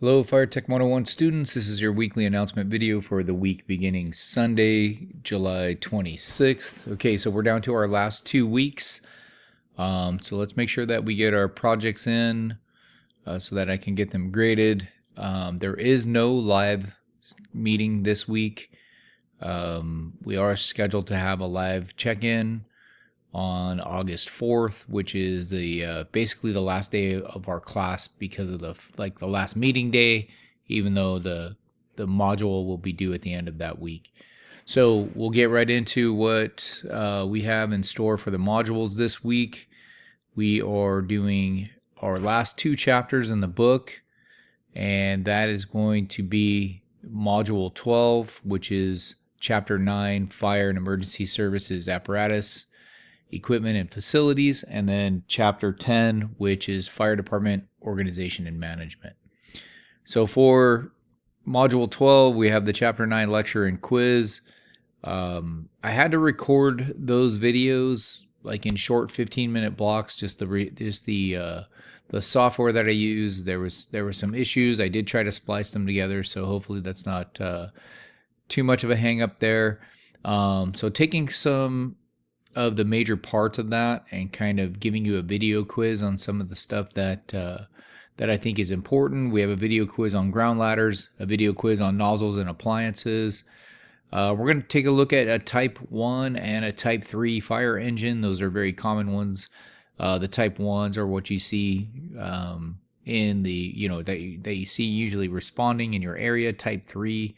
Hello, Fire Tech 101 students. This is your weekly announcement video for the week beginning Sunday, July 26th. Okay, so we're down to our last 2 weeks. So let's make sure that we get our projects in so that I can get them graded. There is no live meeting this week. We are scheduled to have a live check-in on August 4th, which is the basically the last day of our class because of the last meeting day, even though the module will be due at the end of that week. So we'll get right into what we have in store for the modules this week. We are doing our last 2 chapters in the book, and that is going to be Module 12, which is Chapter 9, Fire and Emergency Services Apparatus, Equipment and Facilities, and then Chapter 10, which is Fire Department Organization and Management. So for Module 12, we have the Chapter 9 lecture and quiz. I had to record those videos like in short 15-minute blocks. Just the software that I use, there were some issues. I did try to splice them together, so hopefully that's not too much of a hang up there. So taking some of the major parts of that and kind of giving you a video quiz on some of the stuff that I think is important. We have a video quiz on ground ladders, a video quiz on nozzles and appliances. We're going to take a look at a Type 1 and a Type 3 fire engine. Those are very common ones. The Type 1s are what you see in the, that you see usually responding in your area. Type 3,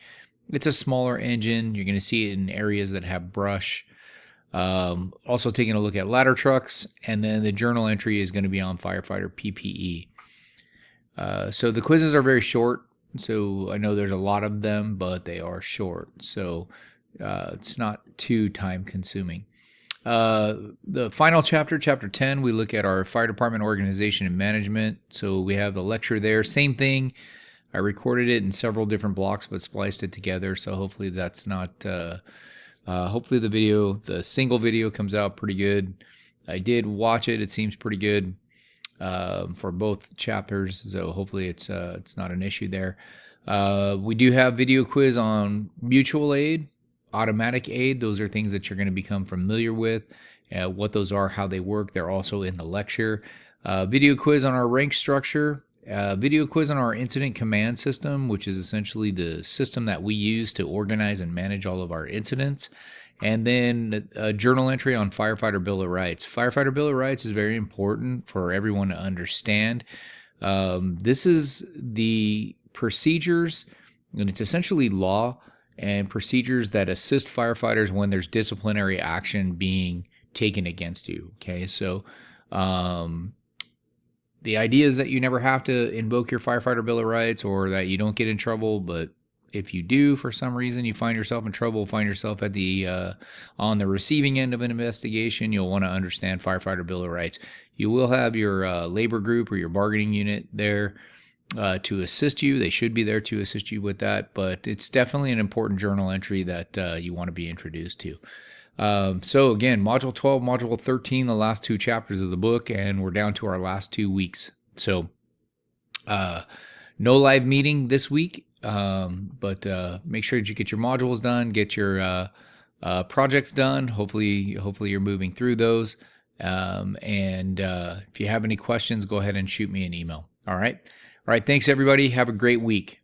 it's a smaller engine. You're going to see it in areas that have brush. Also taking a look at ladder trucks, and then the journal entry is going to be on firefighter PPE. So the quizzes are very short, so I know there's a lot of them, but they are short, so it's not too time consuming. The final chapter, Chapter 10, we look at our fire department organization and management. So we have the lecture there, same thing. I recorded it in several different blocks but spliced it together, so hopefully that's not hopefully the single video comes out pretty good. I did watch it. It seems pretty good for both chapters, so hopefully it's not an issue there. We do have video quiz on mutual aid, automatic aid. Those are things that you're going to become familiar with, what those are, how they work. They're also in the lecture. Video quiz on our rank structure. Video quiz on our incident command system, which is essentially the system that we use to organize and manage all of our incidents. And then a journal entry on Firefighter Bill of Rights. Firefighter Bill of Rights is very important for everyone to understand. This is the procedures, and it's essentially law and procedures that assist firefighters when there's disciplinary action being taken against you. Okay, so the idea is that you never have to invoke your firefighter bill of rights, or that you don't get in trouble, but if you do, for some reason, you find yourself in trouble, find yourself at the on the receiving end of an investigation, you'll want to understand firefighter bill of rights. You will have your labor group or your bargaining unit there to assist you. They should be there to assist you with that, but it's definitely an important journal entry that you want to be introduced to. So again, Module 12, Module 13, the last 2 chapters of the book, and we're down to our last 2 weeks. So no live meeting this week, but make sure that you get your modules done, get your projects done. Hopefully you're moving through those. And if you have any questions, go ahead and shoot me an email. All right. Thanks, everybody. Have a great week.